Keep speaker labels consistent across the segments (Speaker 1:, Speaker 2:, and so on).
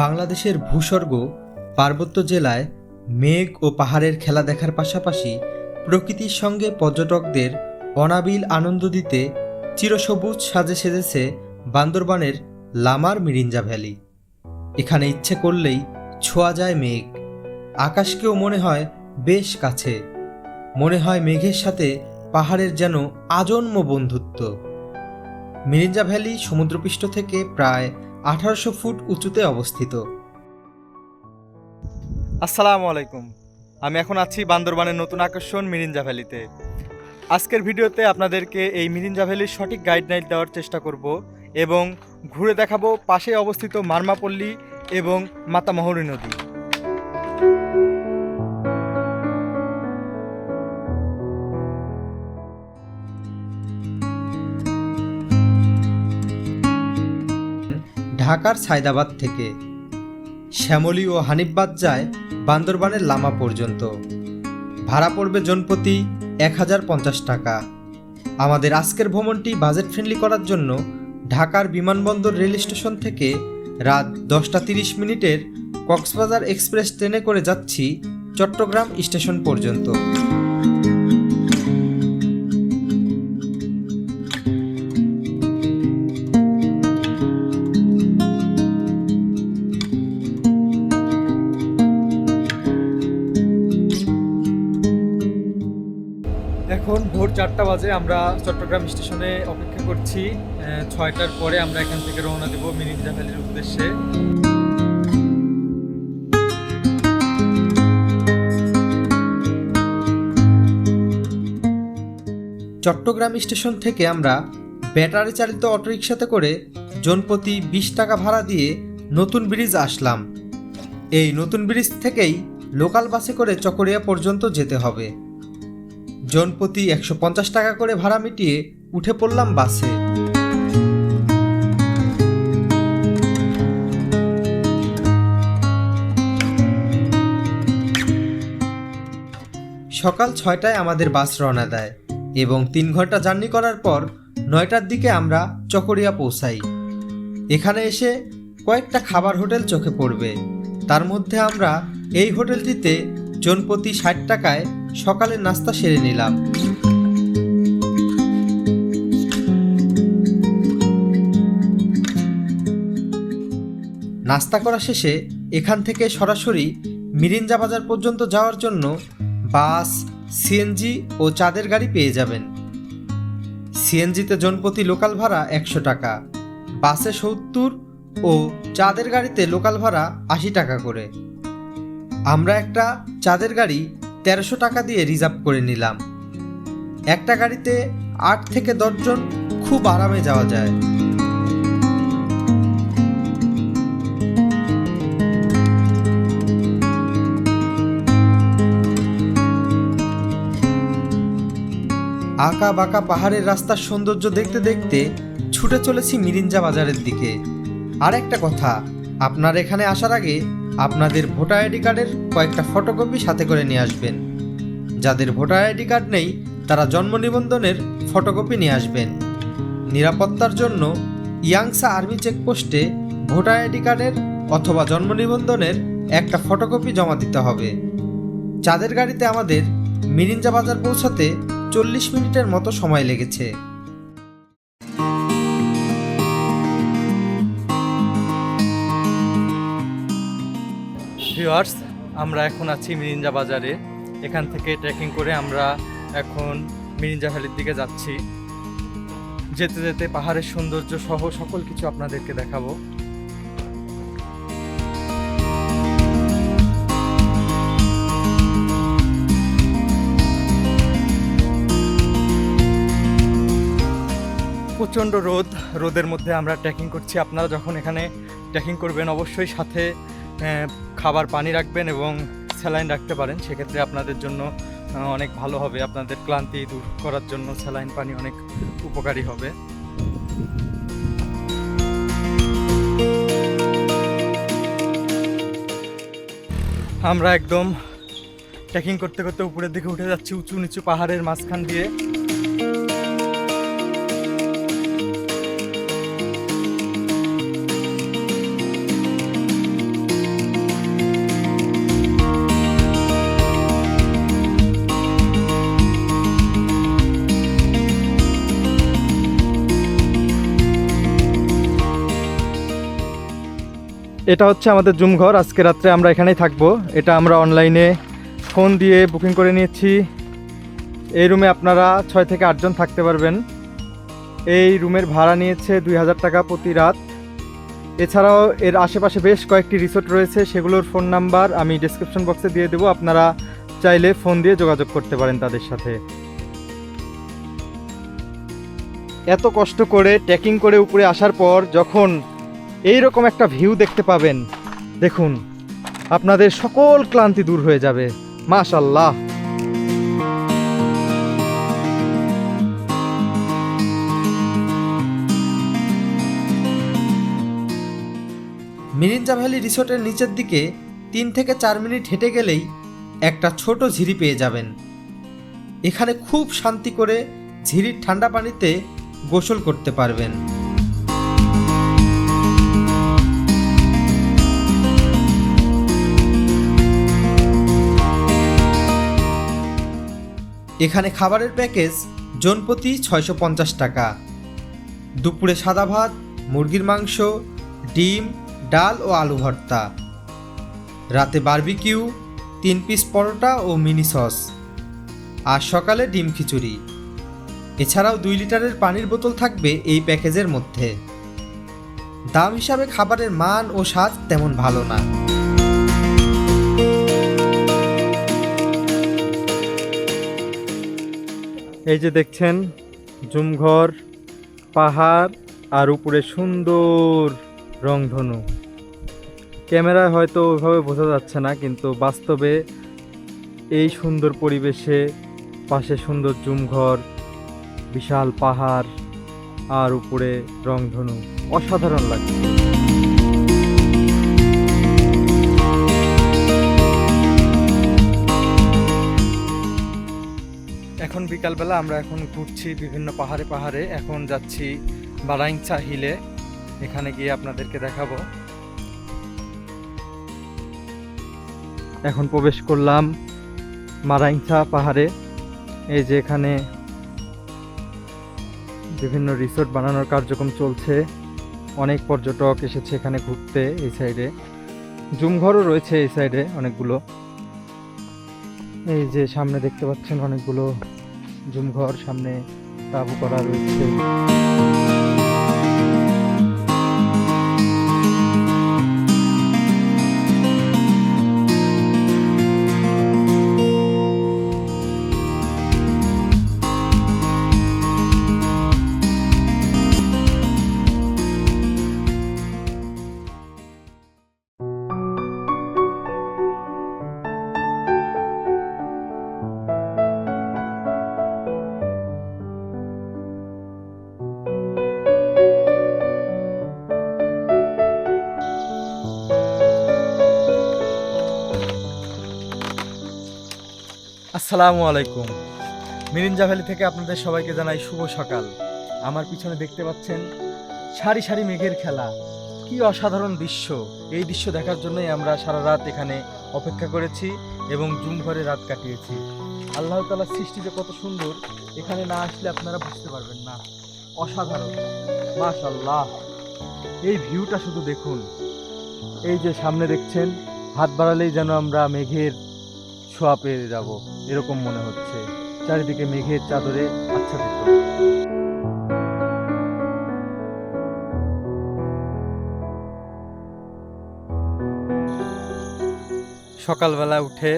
Speaker 1: বাংলাদেশের ভূস্বর্গ পার্বত্য জেলায় মেঘ ও পাহাড়ের খেলা দেখার পাশাপাশি প্রকৃতির সঙ্গে পর্যটকদের অনাবিল আনন্দ দিতে চিরসবুজ সাজে সেজেছে বান্দরবানের লামার মিরিঞ্জা ভ্যালি। এখানে ইচ্ছে করলেই ছোঁয়া যায় মেঘ, আকাশকেও মনে হয় বেশ কাছে। মনে হয় মেঘের সাথে পাহাড়ের যেন আজন্ম বন্ধুত্ব। মিরিঞ্জা ভ্যালি সমুদ্রপৃষ্ঠ থেকে প্রায় 1800 ফুট উঁচুতে অবস্থিত।
Speaker 2: আসসালামু আলাইকুম। আমি এখন আছি বান্দরবানের নতুন আকর্ষণ মিরিঞ্জা ভ্যালিতে। আজকের ভিডিওতে আপনাদেরকে এই মিরিঞ্জা ভ্যালির সঠিক গাইডলাইন দেওয়ার চেষ্টা করব এবং ঘুরে দেখাবো পাশে অবস্থিত মারমাপল্লী এবং মাতামহরী নদী।
Speaker 1: ঢাকার সায়দাবাদ থেকে শ্যামলী ও হানিফবাদ যায় বান্দরবানের লামা পর্যন্ত। ভাড়া পড়বে জনপ্রতি 1050 টাকা। আমাদের আজকের ভ্রমণটি বাজেট ফ্রেন্ডলি করার জন্য ঢাকার বিমানবন্দর রেল স্টেশন থেকে রাত 10টা 30 মিনিটের কক্সবাজার এক্সপ্রেস ট্রেনে করে যাচ্ছি চট্টগ্রাম স্টেশন পর্যন্ত।
Speaker 2: এখন ভোর 4টা বাজে। আমরা চট্টগ্রাম স্টেশনে অপেক্ষা করছি। 6টার পরে আমরা এখান থেকে রওনা দেব মিরিঞ্জা ভ্যালির উদ্দেশ্যে।
Speaker 1: চট্টগ্রাম স্টেশন থেকে আমরা ব্যাটারি চালিত অটোরিকশাতে করে জনপ্রতি 20 টাকা ভাড়া দিয়ে নতুন ব্রিজ আসলাম। এই নতুন ব্রিজ থেকেই লোকাল বাসে করে চকরিয়া পর্যন্ত যেতে হবে। জনপ্রতি 150 টাকা করে ভাড়া মিটিয়ে উঠে পড়লাম বাসে। সকাল 6টায় আমাদের বাস রওনা দেয় এবং 3 ঘন্টা জার্নি করার পর 9টার দিকে আমরা চকরিয়া পৌঁছাই। এখানে এসে কয়েকটা খাবার হোটেল চোখে পড়বে। তার মধ্যে আমরা এই হোটেলটিতে জনপ্রতি 60 টাকায় সকালের নাস্তা সেরে নিলাম। নাস্তা করা শেষে এখান থেকে সরাসরি মিরিঞ্জা বাজার পর্যন্ত যাওয়ার জন্য বাস, সিএনজি ও চাঁদের গাড়ি পেয়ে যাবেন। সিএনজিতে জনপ্রতি লোকাল ভাড়া 100 টাকা, বাসে 70 ও চাঁদের গাড়িতে লোকাল ভাড়া 80 টাকা করে। আমরা একটা চাঁদের গাড়ি 1300 টাকা দিয়ে রিজার্ভ করে নিলাম। একটা গাড়িতে 8 থেকে 10 জন খুব আরামে যাওয়া যায়। আঁকা বাঁকা পাহাড়ের রাস্তার সৌন্দর্য দেখতে দেখতে ছুটে চলেছি মিরিঞ্জা বাজারের দিকে। আর একটা কথা, আপনারা এখানে আসার আগে আপনাদের ভোটার আইডি কার্ডের কয়েকটা ফটোকপি সাথে করে নিয়ে আসবেন। যাদের ভোটার আইডি কার্ড নেই তারা জন্ম নিবন্ধনের ফটোকপি নিয়ে আসবেন। নিরাপত্তার জন্য ইয়াংসা আর্মি চেকপোস্টে ভোটার আইডি কার্ডের অথবা জন্ম নিবন্ধনের একটা ফটোকপি জমা দিতে হবে। চাঁদের গাড়িতে আমাদের মিরিঞ্জা বাজার পৌঁছাতে 40 মিনিটের মতো সময় লেগেছে।
Speaker 2: ভিউয়ার্স, আমরা এখন আছি মিরিঞ্জা বাজারে। এখান থেকে ট্রেকিং করে আমরা এখন মিরিঞ্জা ভ্যালির দিকে যাচ্ছি। যেতে যেতে পাহাড়ের সৌন্দর্য সহ সকল কিছু আপনাদেরকে দেখাবো। প্রচণ্ড রোদের মধ্যে আমরা ট্রেকিং করছি। আপনারা যখন এখানে ট্রেকিং করবেন অবশ্যই সাথে খাবার পানি রাখবেন এবং স্যালাইন রাখতে পারেন। সেক্ষেত্রে আপনাদের জন্য অনেক ভালো হবে। আপনাদের ক্লান্তি দূর করার জন্য স্যালাইন পানি অনেক উপকারী হবে। আমরা একদম ট্রেকিং করতে করতে উপরের দিকে উঠে যাচ্ছি উঁচু নিচু পাহাড়ের মাঝখান দিয়ে। এটা হচ্ছে আমাদের জুম ঘর। আজকে রাত্রে আমরা এখানেই থাকবো। এটা আমরা অনলাইনে ফোন দিয়ে বুকিং করে নিয়েছি। এই রুমে আপনারা 6 থেকে 8 জন থাকতে পারবেন। এই রুমের ভাড়া নিয়েছে 2000 টাকা প্রতি রাত। এছাড়াও এর আশেপাশে বেশ কয়েকটি রিসোর্ট রয়েছে, সেগুলোর ফোন নাম্বার আমি ডেসক্রিপশন বক্সে দিয়ে দেবো। আপনারা চাইলে ফোন দিয়ে যোগাযোগ করতে পারেন তাদের সাথে। এত কষ্ট করে ট্রেকিং করে উপরে আসার পর যখন এই রকম একটা ভিউ দেখতে পাবেন, দেখুন আপনাদের সকল ক্লান্তি দূর হয়ে যাবে। মাশাআল্লাহ।
Speaker 1: মিরিঞ্জা ভ্যালি রিসোর্টের নিচের দিকে 3 থেকে 4 মিনিট হেঁটে গেলেই একটা ছোট ঝিরি পেয়ে যাবেন। এখানে খুব শান্তি করে ঝিরির ঠান্ডা পানিতে গোসল করতে পারবেন। এখানে খাবারের প্যাকেজ জনপ্রতি 650 টাকা। দুপুরে সাদা ভাত, মুরগির মাংস, ডিম, ডাল ও আলু ভর্তা। রাতে বারবিকিউ, 3 পিস পরোটা ও মিনি সস। আর সকালে ডিম খিচুড়ি। এছাড়াও 2 লিটারের পানির বোতল থাকবে এই প্যাকেজের মধ্যে। দাম হিসাবে খাবারের মান ও স্বাদ তেমন ভালো না।
Speaker 2: এই যে দেখছেন জুমঘর, পাহাড় আর উপরে সুন্দর রংধনু। ক্যামেরায় হয়তো ওইভাবে বোঝা যাচ্ছে না, কিন্তু বাস্তবে এই সুন্দর পরিবেশে পাশে সুন্দর জুমঘর, বিশাল পাহাড় আর উপরে রংধনু অসাধারণ লাগছে। এখন বিকালবেলা আমরা এখন ঘুরছি বিভিন্ন পাহাড়ে পাহাড়ে। এখন যাচ্ছি বারাইংচা হিলে, এখানে গিয়ে আপনাদেরকে দেখাবো। এখন প্রবেশ করলাম মারাইংচা পাহাড়ে। এই যে এখানে বিভিন্ন রিসোর্ট বানানোর কার্যক্রম চলছে। অনেক পর্যটক এসেছে এখানে ঘুরতে। এই সাইডে জুমঘরও রয়েছে, এই সাইডে অনেকগুলো। এই যে সামনে দেখতে পাচ্ছেন অনেকগুলো জুমঘর, সামনে তাঁবু করা রয়েছে। আসসালামু আলাইকুম। মিরিঞ্জা ভ্যালি থেকে আপনাদের সবাইকে জানাই শুভ সকাল। আমার পিছনে দেখতে পাচ্ছেন সারি সারি মেঘের খেলা। কি অসাধারণ দৃশ্য! এই দৃশ্য দেখার জন্যই আমরা সারা রাত এখানে অপেক্ষা করেছি এবং জুমঘরে রাত কাটিয়েছি। আল্লাহ তাআলার সৃষ্টিতে কত সুন্দর, এখানে না আসলে আপনারা বুঝতে পারবেন না। অসাধারণ, মাশাআল্লাহ। এই ভিউটা শুধু দেখুন। এই যে সামনে দেখছেন, হাত বাড়ালেই যেন আমরা মেঘের ছোঁয়া পেয়ে যাব, এরকম মনে হচ্ছে। চারিদিকে মেঘের চাদরে আচ্ছাদিত। সকালবেলা উঠে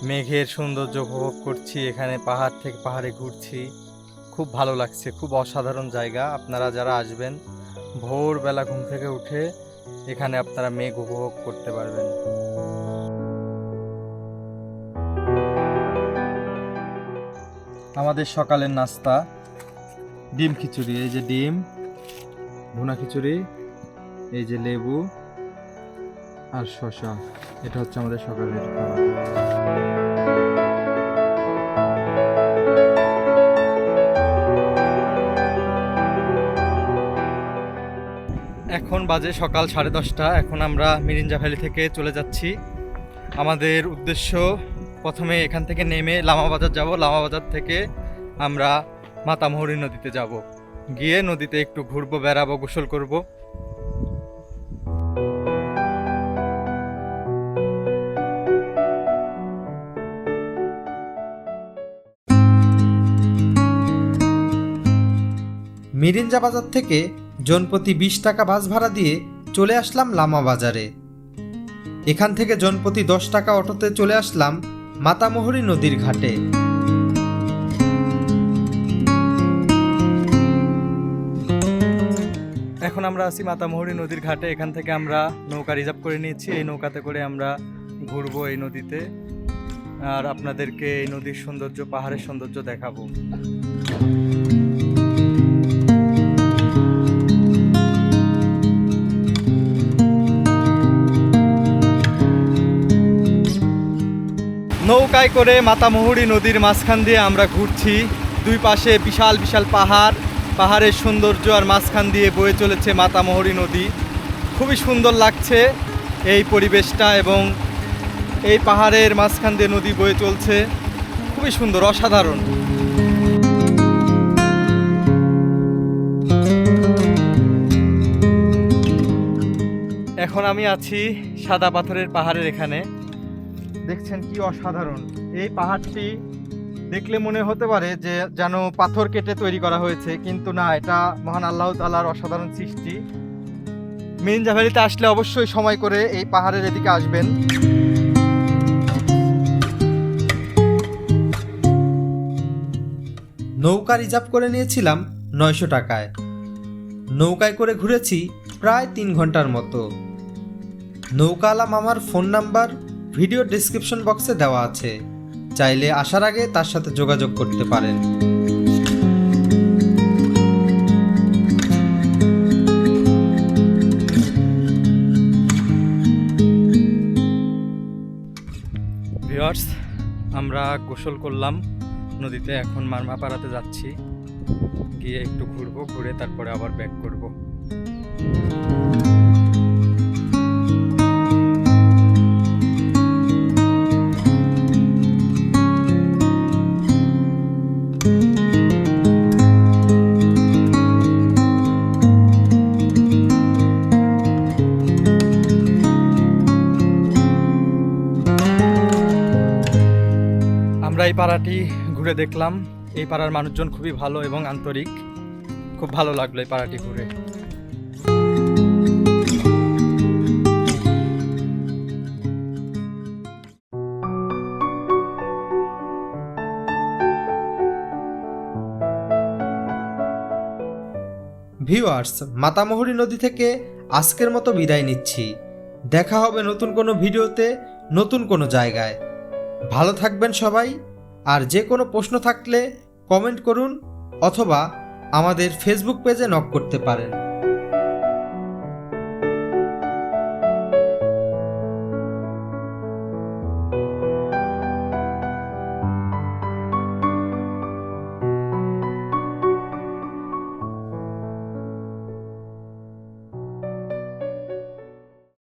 Speaker 2: মেঘের সৌন্দর্য উপভোগ করছি। এখানে পাহাড় থেকে পাহাড়ে ঘুরছি, খুব ভালো লাগছে। খুব অসাধারণ জায়গা। আপনারা যারা আসবেন ভোরবেলা ঘুম থেকে উঠে এখানে আপনারা মেঘ উপভোগ করতে পারবেন। আমাদের সকালের নাস্তা ডিম খিচুড়ি। এই যে ডিম ভুনা খিচুড়ি, এই যে লেবু আর শসা। এটা হচ্ছে আমাদের সকালের খাবার। এখন বাজে সকাল 10:30। এখন আমরা মিরিঞ্জা ভ্যালি থেকে চলে যাচ্ছি। আমাদের উদ্দেশ্য প্রথমে এখান থেকে নেমে লামা বাজার যাব। লামা বাজার থেকে আমরা মাতামুহুরী নদীতে যাব। গিয়ে নদীতে একটু ঘুরবো, বেড়াবো, গোসল করব।
Speaker 1: মিরিঞ্জা বাজার থেকে জনপ্রতি 20 টাকা বাস ভাড়া দিয়ে চলে আসলাম লামা বাজারে। এখান থেকে জনপ্রতি 10 টাকা অটোতে চলে আসলাম মাতামুহুরী নদীর ঘাটে।
Speaker 2: এখন আমরা আছি মাতামুহুরী নদীর ঘাটে। এখান থেকে আমরা নৌকা রিজার্ভ করে নিয়েছি। এই নৌকাতে করে আমরা ঘুরবো এই নদীতে, আর আপনাদেরকে এই নদীর সৌন্দর্য, পাহাড়ের সৌন্দর্য দেখাবো। নৌকায় করে মাতামুহুরী নদীর মাঝখান দিয়ে আমরা ঘুরছি। দুই পাশে বিশাল বিশাল পাহাড়, পাহাড়ের সৌন্দর্য, আর মাঝখান দিয়ে বয়ে চলেছে মাতামুহুরী নদী। খুবই সুন্দর লাগছে এই পরিবেশটা, এবং এই পাহাড়ের মাঝখান দিয়ে নদী বয়ে চলছে, খুবই সুন্দর, অসাধারণ। এখন আমি আছি সাদা পাথরের পাহাড়ের এখানে। দেখছেন কি অসাধারণ! এই পাহাড়টি দেখলে মনে হতে পারে যে যেন পাথর কেটে তৈরি করা হয়েছে, কিন্তু না, এটা মহান আল্লাহ তাআলার অসাধারণ সৃষ্টি। মিরিঞ্জা ভ্যালিতে আসলে অবশ্যই সময় করে এই পাহাড়ের এদিকে আসবেন।
Speaker 1: নৌকা রিজার্ভ করে নিয়েছিলাম 900 টাকায়। নৌকায় করে ঘুরেছি প্রায় 3 ঘন্টার মতো। নৌকাওয়ালা মামার ফোন নাম্বার ভিডিও ডেসক্রিপশন বক্সে দেওয়া আছে, চাইলে আসার আগে তার সাথে যোগাযোগ করতে পারেন।
Speaker 2: ভিউয়ার্স, আমরা গোসল করলাম নদীতে, এখন মারমাপাড়াতে যাচ্ছি। গিয়ে একটু ঘুরবো, ঘুরে তারপরে আবার ব্যাক করব। আমরা এই পাড়াটি ঘুরে দেখলাম। এই পাড়ার মানুষজন খুবই ভালো এবং আন্তরিক। খুব ভালো লাগলো এই পাড়াটি ঘুরে।
Speaker 1: ভিউয়ার্স, মাতামুহুরী নদী থেকে আজকের মতো বিদায় নিচ্ছি। দেখা হবে নতুন কোনো ভিডিওতে, নতুন কোনো জায়গায়। ভালো থাকবেন সবাই। আর যে কোনো প্রশ্ন থাকলে কমেন্ট করুন, অথবা আমাদের ফেসবুক পেজে নক করতে পারেন।